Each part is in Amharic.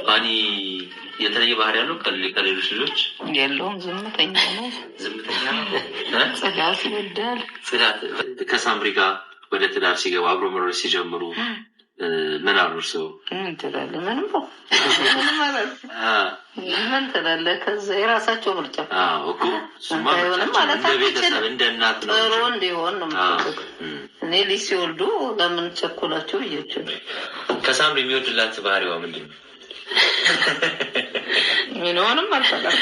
ባኒ የተለየ ባህሪ ያለው ከሌሎች ልጆች የለውም። ዝምተኛ ነው። ጽዳት ይወዳል። ጽዳት ከሳምሪ ጋር ወደ ትዳር ሲገባ አብሮ መኖር ሲጀምሩ ምን አሉ እርስዎ? ምን ትላለህ? ምንም ምን ትላለህ? ከዛ የራሳቸው ምርጫ እኮ ቤተሰብ እንደ እናት ነው። ጥሩ እንዲሆን ነው የምትፈልገው። እኔ ልጅ ሲወልዱ ለምን ቸኮላቸው ብያቸው። ከሳምሪ የሚወድላት ባህሪዋ ምንድን ነው? ምንም አልፈላም።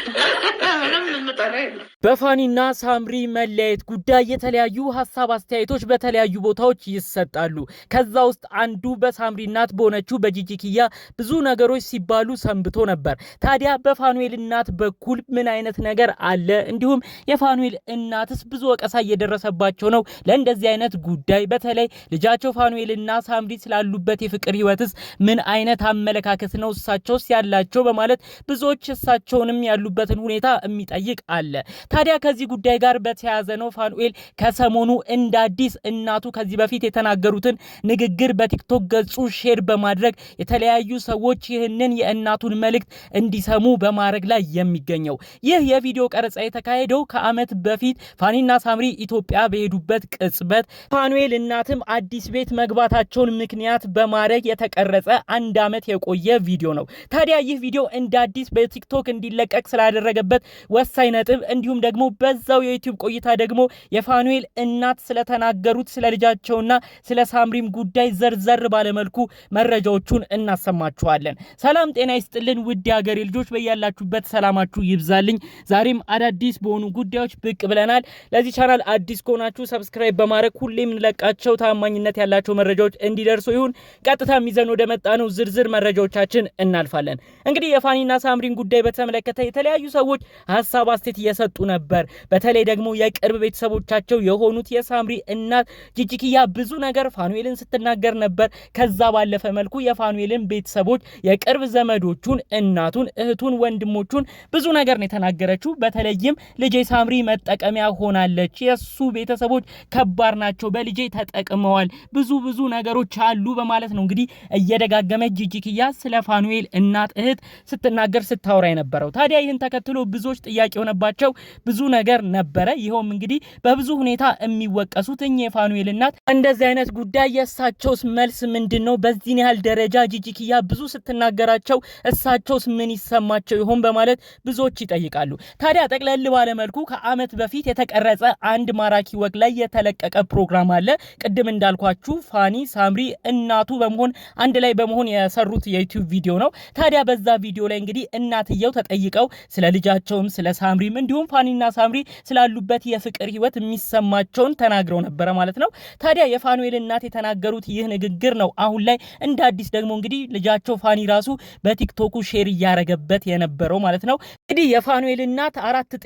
ምንም ምጣላ የለም። በፋኒና ሳምሪ መለያየት ጉዳይ የተለያዩ ሀሳብ አስተያየቶች በተለያዩ ቦታዎች ይሰጣሉ። ከዛ ውስጥ አንዱ በሳምሪ እናት በሆነችው በጂጂኪያ ብዙ ነገሮች ሲባሉ ሰንብቶ ነበር። ታዲያ በፋኑኤል እናት በኩል ምን አይነት ነገር አለ? እንዲሁም የፋኑኤል እናትስ ብዙ ወቀሳ እየደረሰባቸው ነው ለእንደዚህ አይነት ጉዳይ። በተለይ ልጃቸው ፋኑኤልና ሳምሪ ስላሉበት የፍቅር ህይወትስ ምን አይነት አመለካከት ነው እሳቸውስ ያላቸው በማለት ብዙዎች እሳቸውንም ያሉበትን ሁኔታ የሚጠይቅ አለ። ታዲያ ከዚህ ጉዳይ ጋር በተያያዘ ነው ፋኑኤል ከሰሞኑ እንደ አዲስ እናቱ ከዚህ በፊት የተናገሩትን ንግግር በቲክቶክ ገጹ ሼር በማድረግ የተለያዩ ሰዎች ይህንን የእናቱን መልእክት እንዲሰሙ በማድረግ ላይ የሚገኘው። ይህ የቪዲዮ ቀረጻ የተካሄደው ከዓመት በፊት ፋኒና ሳምሪ ኢትዮጵያ በሄዱበት ቅጽበት ፋኑኤል እናትም አዲስ ቤት መግባታቸውን ምክንያት በማድረግ የተቀረጸ 1 ዓመት የቆየ ቪዲዮ ነው። ታዲያ ይህ ቪዲዮ እንደ አዲስ በቲክቶክ እንዲለቀቅ ስላደረገበት ወሳኝ ነጥብ እንዲሁም ደግሞ በዛው የዩቲዩብ ቆይታ ደግሞ የፋኑኤል እናት ስለተናገሩት ስለ ልጃቸውና ስለ ሳምሪም ጉዳይ ዘርዘር ባለመልኩ መረጃዎቹን እናሰማችኋለን። ሰላም ጤና ይስጥልን ውድ ሀገሬ ልጆች፣ በያላችሁበት ሰላማችሁ ይብዛልኝ። ዛሬም አዳዲስ በሆኑ ጉዳዮች ብቅ ብለናል። ለዚህ ቻናል አዲስ ከሆናችሁ ሰብስክራይብ በማድረግ ሁሌም እንለቃቸው ታማኝነት ያላቸው መረጃዎች እንዲደርሱ ይሁን። ቀጥታ ሚዘን ወደ መጣ ነው ዝርዝር መረጃዎቻችን እናልፋለን። እንግዲህ የፋኒና ሳምሪን ጉዳይ በተመለከተ የተለያዩ ሰዎች ሀሳብ አስተያየት እየሰጡ ነበር። በተለይ ደግሞ የቅርብ ቤተሰቦቻቸው የሆኑት የሳምሪ እናት ጂጂኪያ ብዙ ነገር ፋኑኤልን ስትናገር ነበር። ከዛ ባለፈ መልኩ የፋኑኤልን ቤተሰቦች የቅርብ ዘመዶቹን፣ እናቱን፣ እህቱን፣ ወንድሞቹን ብዙ ነገር ነው የተናገረችው። በተለይም ልጄ ሳምሪ መጠቀሚያ ሆናለች፣ የሱ ቤተሰቦች ከባድ ናቸው፣ በልጄ ተጠቅመዋል፣ ብዙ ነገሮች አሉ በማለት ነው እንግዲህ እየደጋገመች ጂጂኪያ ስለ ፋኑኤል እናት እህት ስትናገር ስታወራ የነበረው። ታዲያ ይህን ተከትሎ ብዙዎች ጥያቄ ሆነባቸው ብዙ ነገር ነበረ። ይሄውም እንግዲህ በብዙ ሁኔታ የሚወቀሱት የፋኑኤል እናት እንደዚህ አይነት ጉዳይ የእሳቸውስ መልስ ምንድነው? በዚህን ያህል ደረጃ ጂጂኪያ ብዙ ስትናገራቸው እሳቸውስ ምን ይሰማቸው ይሆን በማለት ብዙዎች ይጠይቃሉ። ታዲያ ጠቅለል ባለ መልኩ ከዓመት በፊት የተቀረጸ አንድ ማራኪ ወግ ላይ የተለቀቀ ፕሮግራም አለ። ቅድም እንዳልኳችሁ ፋኒ ሳምሪ እናቱ በመሆን አንድ ላይ በመሆን የሰሩት የዩቲዩብ ቪዲዮ ነው። ታዲያ በዛ ቪዲዮ ላይ እንግዲህ እናትየው ተጠይቀው ስለ ልጃቸውም ስለ ሳምሪም እንዲሁም ፋኒና ሳምሪ ስላሉበት የፍቅር ህይወት የሚሰማቸውን ተናግረው ነበር ማለት ነው። ታዲያ የፋኑኤል እናት የተናገሩት ይህ ንግግር ነው አሁን ላይ እንደ አዲስ ደግሞ እንግዲህ ልጃቸው ፋኒ ራሱ በቲክቶኩ ሼር እያረገበት የነበረው ማለት ነው። እንግዲህ የፋኑኤል እናት 5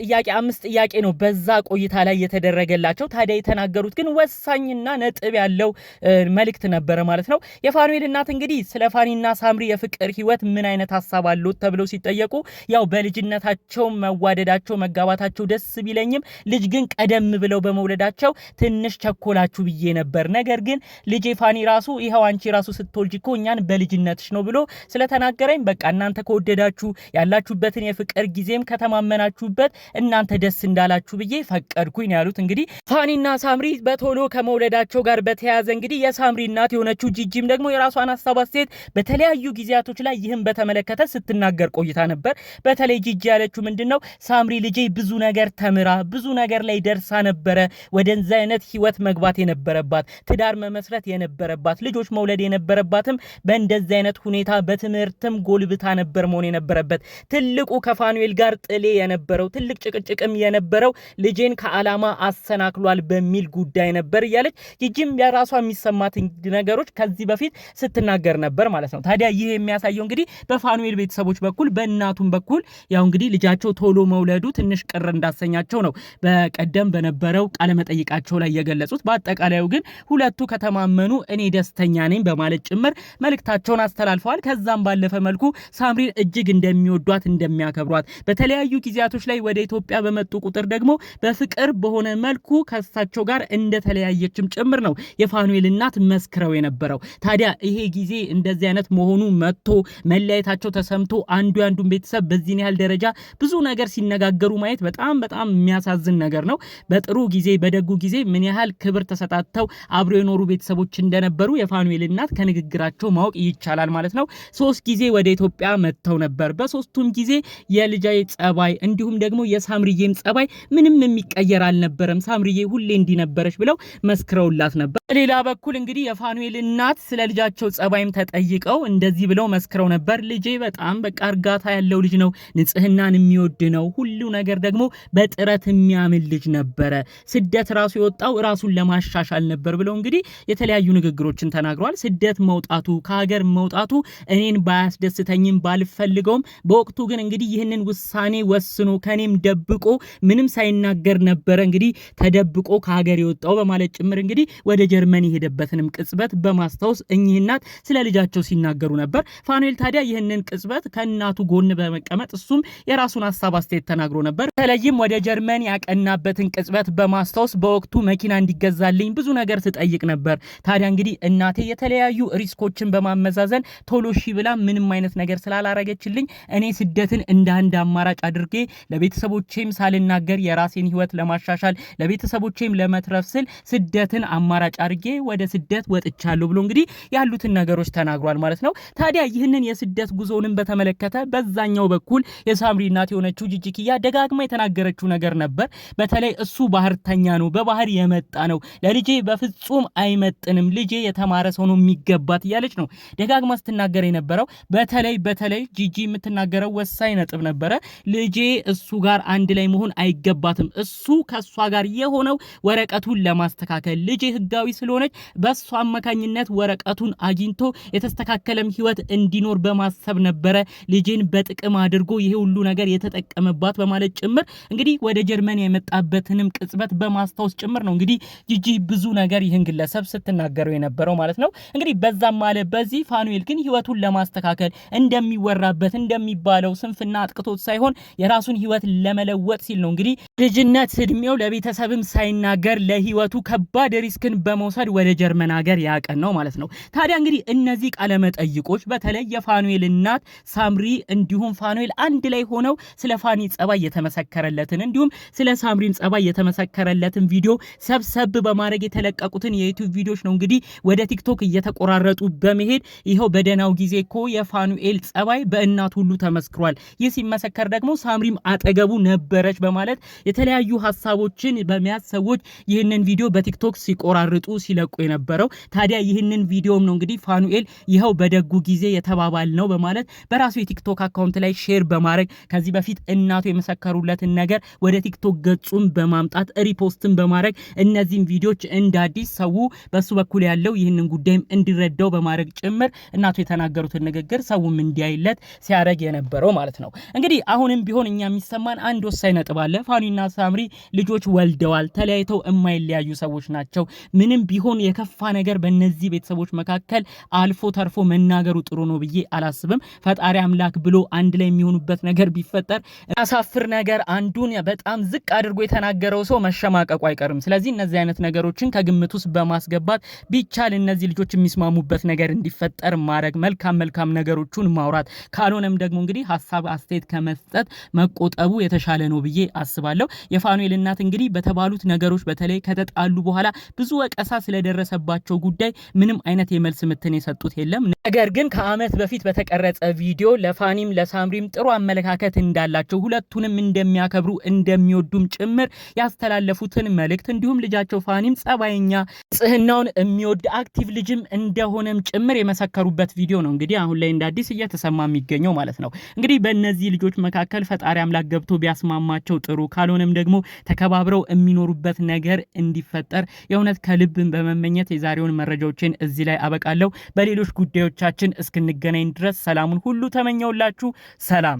ጥያቄ ነው በዛ ቆይታ ላይ የተደረገላቸው። ታዲያ የተናገሩት ግን ወሳኝና ነጥብ ያለው መልእክት ነበር ማለት ነው። የፋኑኤል እናት እንግዲህ ስለ ፋኒና ሳምሪ የፍቅር ህይወት ምን አይነት ሐሳብ አለው ተብለው ሲጠየቁ ያው በልጅነታቸው መዋደዳቸው መጋባታቸው ደስ ቢለኝም ልጅ ግን ቀደም ብለው በመውለዳቸው ትንሽ ቸኮላችሁ ብዬ ነበር። ነገር ግን ልጄ ፋኒ ራሱ ይሄው አንቺ ራሱ ስትወልጂ እኮ እኛን በልጅነትሽ ነው ብሎ ስለተናገረኝ በቃ እናንተ ከወደዳችሁ ያላችሁበትን የፍቅር ጊዜም ከተማመናችሁበት እናንተ ደስ እንዳላችሁ ብዬ ፈቀድኩኝ ያሉት እንግዲህ ፋኒና ሳምሪ በቶሎ ከመውለዳቸው ጋር በተያያዘ እንግዲህ የሳምሪ እናት የሆነችው ጂጂም ደግሞ የራሷን ሐሳብ አስተያየት በተለያዩ ጊዜያቶች ላይ ይህን በተመለከተ ስትናገር ቆይታ ነበር። በተለይ ጂጂ ያለችው ምንድነው ሳምሪ ልጄ ብዙ ነገር ተምራ ብዙ ነገር ላይ ደርሳ ነበረ ወደዛ አይነት ህይወት መግባት የነበረባት ትዳር መመስረት የነበረባት ልጆች መውለድ የነበረባትም በእንደዛ አይነት ሁኔታ በትምህርትም ጎልብታ ነበር መሆን የነበረበት። ትልቁ ከፋኑኤል ጋር ጥሌ የነበረው ትልቅ ጭቅጭቅም የነበረው ልጄን ከዓላማ አሰናክሏል በሚል ጉዳይ ነበር እያለች ጂጂም የራሷ የሚሰማት ነገሮች ከዚህ በፊት ስትናገር ነበር ማለት ነው። ታዲያ ይህ የሚያሳየው እንግዲህ በፋኑኤል ቤተሰቦች በኩል በእናቱ በእናቱም በኩል ያው እንግዲህ ልጃቸው ቶሎ መውለዱ ትንሽ ቅር እንዳሰኛቸው ነው በቀደም በነበረው ቃለ መጠይቃቸው ላይ የገለጹት። በአጠቃላዩ ግን ሁለቱ ከተማመኑ እኔ ደስተኛ ነኝ በማለት ጭምር መልእክታቸውን አስተላልፈዋል። ከዛም ባለፈ መልኩ ሳምሪን እጅግ እንደሚወዷት እንደሚያከብሯት በተለያዩ ጊዜያቶች ላይ ወደ ኢትዮጵያ በመጡ ቁጥር ደግሞ በፍቅር በሆነ መልኩ ከሳቸው ጋር እንደተለያየችም ጭምር ነው የፋኑኤል እናት መስክረው የነበረው። ታዲያ ይሄ ጊዜ እንደዚህ አይነት መሆኑ መጥቶ መለያየታቸው ተሰምቶ አንዱ ያንዱን ቤተሰብ በዚህን ያህል ደረጃ ብዙ ነገር ሲነጋገሩ ማየት በጣም የሚያሳዝን ነገር ነው። በጥሩ ጊዜ በደጉ ጊዜ ምን ያህል ክብር ተሰጣተው አብሮ የኖሩ ቤተሰቦች እንደነበሩ የፋኑኤል እናት ከንግግራቸው ማወቅ ይቻላል ማለት ነው። 3 ጊዜ ወደ ኢትዮጵያ መጥተው ነበር። በ3ቱም ጊዜ የልጃይ ጸባይ እንዲሁም ደግሞ የሳምሪዬም ጸባይ ምንም የሚቀየር አልነበረም፣ ሳምሪዬ ሁሌ እንዲነበረች ብለው መስክረውላት ነበር። ሌላ በኩል እንግዲህ የፋኑኤል እናት ስለ ልጃቸው ጸባይም ተጠይቀው እንደዚህ ብለው መስክረው ነበር። ልጄ በጣም በቃ እርጋታ ያለው ልጅ ነው፣ ንጽህናን የሚወድ ነው፣ ሁሉ ነገር ደግሞ በጥረት የሚያምን ልጅ ነበረ። ስደት ራሱ የወጣው ራሱን ለማሻሻል ነበር ብለው እንግዲህ የተለያዩ ንግግሮችን ተናግረዋል። ስደት መውጣቱ ከሀገር መውጣቱ እኔን ባያስደስተኝም ባልፈልገውም በወቅቱ ግን እንግዲህ ይህንን ውሳኔ ወስኖ ከኔም ደብቆ ምንም ሳይናገር ነበረ እንግዲህ ተደብቆ ከሀገር የወጣው በማለት ጭምር እንግዲህ ወደ ጀርመን የሄደበትንም ቅጽበት በማስታወስ እኚህ እናት ስለ ልጃቸው ሲናገሩ ነበር። ፋኑኤል ታዲያ ይህንን ቅጽበት ከእናቱ ጎን በመቀመጥ እሱም የራሱን ሀሳብ አስተያየት ተናግሮ ነበር። በተለይም ወደ ጀርመን ያቀናበትን ቅጽበት በማስታወስ በወቅቱ መኪና እንዲገዛልኝ ብዙ ነገር ትጠይቅ ነበር። ታዲያ እንግዲህ እናቴ የተለያዩ ሪስኮችን በማመዛዘን ቶሎ ሺ ብላ ምንም አይነት ነገር ስላላረገችልኝ እኔ ስደትን እንደ አንድ አማራጭ አድርጌ ለቤተሰቦቼም ሳልናገር የራሴን ህይወት ለማሻሻል ለቤተሰቦቼም ለመትረፍ ስል ስደትን አማራጭ አድርጌ ወደ ስደት ወጥቻለሁ ብሎ እንግዲህ ያሉትን ነገሮች ተናግሯል ማለት ነው። ታዲያ ይህንን የስደት ጉዞንም በተመለከተ በዛኛው በኩል የሳምሪ እናት የሆነችው ጂጂኪያ ደጋግማ የተናገረችው ነገር ነበር። በተለይ እሱ ባህርተኛ ነው፣ በባህር የመጣ ነው፣ ለልጄ በፍጹም አይመጥንም፣ ልጄ የተማረ ሰው ነው የሚገባት እያለች ነው ደጋግማ ስትናገር የነበረው። በተለይ ጂጂ የምትናገረው ወሳኝ ነጥብ ነበረ። ልጄ እሱ ጋር አንድ ላይ መሆን አይገባትም፣ እሱ ከሷ ጋር የሆነው ወረቀቱን ለማስተካከል ልጄ ህጋዊ ስለሆነች በሷ አማካኝነት ወረቀቱን አግኝቶ የተስተካከለም ህይወት እንዲኖር በማሰብ ነበረ ልጄን በጥቅም አድርጎ ይሄ ሁሉ ነገር የተጠቀመባት በማለት ጭምር እንግዲህ ወደ ጀርመን የመጣበትንም ቅጽበት በማስታወስ ጭምር ነው እንግዲህ ጂጂ ብዙ ነገር ይህን ግለሰብ ስትናገረው የነበረው ማለት ነው። እንግዲህ በዛም ማለት በዚህ ፋኑኤል ግን ህይወቱን ለማስተካከል እንደሚወራበት እንደሚባለው ስንፍና አጥቅቶት ሳይሆን የራሱን ህይወት ለመለወጥ ሲል ነው እንግዲህ ልጅነት እድሜው ለቤተሰብም ሳይናገር ለህይወቱ ከባድ ሪስክን በመውሰድ ወደ ጀርመን ሀገር ያቀን ነው ማለት ነው። ታዲያ እንግዲህ እነዚህ ቃለ መጠይቆች በተለይ የፋኑኤል እናት ሳምሪ እንዲሁም ፋኑኤል አንድ ላይ ሆነው ስለ ፋኒ ጸባይ የተመሰከረለትን እንዲሁም ስለ ሳምሪም ጸባይ የተመሰከረለትን ቪዲዮ ሰብሰብ በማድረግ የተለቀቁትን የዩቲዩብ ቪዲዮዎች ነው እንግዲህ ወደ ቲክቶክ እየተቆራረጡ በመሄድ ይኸው በደናው ጊዜ እኮ የፋኑኤል ጸባይ በእናት ሁሉ ተመስክሯል፣ ይህ ሲመሰከር ደግሞ ሳምሪም አጠገቡ ነበረች በማለት የተለያዩ ሀሳቦችን በመያዝ ሰዎች ይህንን ቪዲዮ በቲክቶክ ሲቆራርጡ ሲለቁ የነበረው። ታዲያ ይህንን ቪዲዮም ነው እንግዲህ ፋኑኤል ይኸው በደጉ ጊዜ የተባባል ነው በማለት በራሱ የቲክቶክ አካውንት ላይ ሼር በማድረግ ከዚህ በፊት እናቱ የመሰከሩለትን ነገር ወደ ቲክቶክ ገጹን በማምጣት ሪፖስትን በማድረግ እነዚህን ቪዲዮዎች እንደ አዲስ ሰው በሱ በኩል ያለው ይህንን ጉዳይም እንዲረዳው በማድረግ ጭምር እናቱ የተናገሩትን ንግግር ሰውም እንዲያይለት ሲያደርግ የነበረው ማለት ነው። እንግዲህ አሁንም ቢሆን እኛ የሚሰማን አንድ ወሳኝ ነጥብ አለ። ፋኒና ሳምሪ ልጆች ወልደዋል፣ ተለያይተው የማይለያዩ ሰዎች ናቸው። ምንም ቢሆን የከፋ ነገር በእነዚህ ቤተሰቦች መካከል አልፎ ተርፎ መናገሩ ጥሩ ነው ብዬ አላስብም። ፈጣሪ አምላክ ብሎ አንድ ላይ የሚሆኑበት ነገር ቢፈጠር አሳፍር ነገር አንዱን በጣም ዝቅ አድርጎ የተናገረው ሰው መሸማቀቁ አይቀርም። ስለዚህ እነዚህ አይነት ነገሮችን ከግምት ውስጥ በማስገባት ቢቻል እነዚህ ልጆች የሚስማሙበት ነገር እንዲፈጠር ማድረግ፣ መልካም ነገሮቹን ማውራት፣ ካልሆነም ደግሞ እንግዲህ ሀሳብ አስተያየት ከመስጠት መቆጠቡ የተሻለ ነው ብዬ አስባለሁ። የፋኑኤል እናት እንግዲህ በተባሉት ነገሮች በተለይ ከተጣሉ በኋላ ብዙ ወቀሳ ስለደረሰባቸው ጉዳይ ምንም አይነት የመልስ ምትን የሰጡት የለም። ነገር ግን ከዓመት በፊት በተቀረጸ ቪዲዮ ለፋኒም ለሳምሪም ጥሩ አመለካከት እንዳላቸው ሁለቱንም እንደሚያከብሩ እንደሚወዱም ጭምር ያስተላለፉትን መልእክት እንዲሁም ልጃቸው ፋኒም ጸባይኛ ጽህናውን የሚወድ አክቲቭ ልጅም እንደሆነም ጭምር የመሰከሩበት ቪዲዮ ነው እንግዲህ አሁን ላይ እንደ አዲስ እየተሰማ የሚገኘው ማለት ነው። እንግዲህ በእነዚህ ልጆች መካከል ፈጣሪ አምላክ ገብቶ ቢያስማማቸው ጥሩ፣ ካልሆነም ደግሞ ተከባብረው የሚኖሩበት ነገር እንዲፈጠር የእውነት ከልብን በመመኘት የዛሬውን መረጃዎችን እዚህ ላይ አበቃለሁ። በሌሎች ጉዳዮቻችን እስክንገናኝ ድረስ ሰላሙን ሁሉ ተመኘውላችሁ። ሰላም።